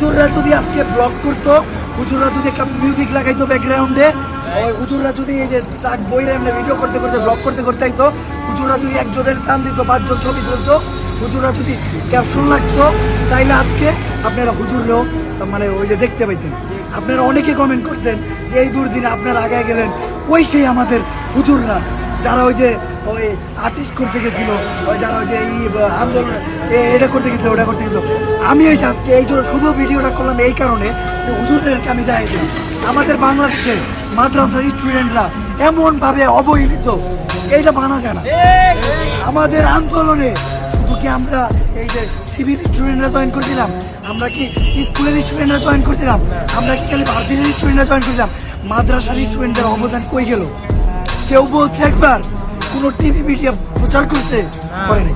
হুজুররা যদি আজকে ব্লগ করতো, হুজুররা যদি একটা মিউজিক লাগাইতো ব্যাকগ্রাউন্ডে, হুজুররা যদি এই যে তার বইয়ের এমনি ভিডিও করতে করতে ব্লগ করতে করতে আইতো, হুজুররা যদি একজনের টান দিত, 5 জন ছবি তুলতো, হুজুররা যদি ক্যাপশন লাগতো, তাইলে আজকে আপনারা হুজুররাও মানে ওই যে দেখতে পাইতেন। আপনারা অনেকে কমেন্ট করতেন যে এই দুর্দিনে আপনারা আগে গেলেন, কই সেই আমাদের হুজুররা যারা ওই যে ওই আর্টিস্ট করতে গেছিল, ওই যারা ওই যে এই আন্দোলন এটা করতে গেছিল, ওটা করতে গেছিল। আমি এই আজকে এই জন্য শুধু ভিডিওটা করলাম এই কারণে যে হুজুরদেরকে আমি দেখাই দিলাম আমাদের বাংলাদেশে মাদ্রাসার স্টুডেন্টরা এমনভাবে অবহেলিত, এইটা মানা যায় না। আমাদের আন্দোলনে শুধু কি আমরা এই যে সিভিল স্টুডেন্টরা জয়েন করে দিলাম, আমরা কি স্কুলের স্টুডেন্টরা জয়েন করে দিলাম, আমরা কি খালি ভার্সিটির স্টুডেন্টরা জয়েন করে দিলাম? মাদ্রাসার স্টুডেন্টদের অবদান কই গেল? কেউ বলছে একবার? কোনো টিভি মিডিয়া প্রচার করতে পারেনি।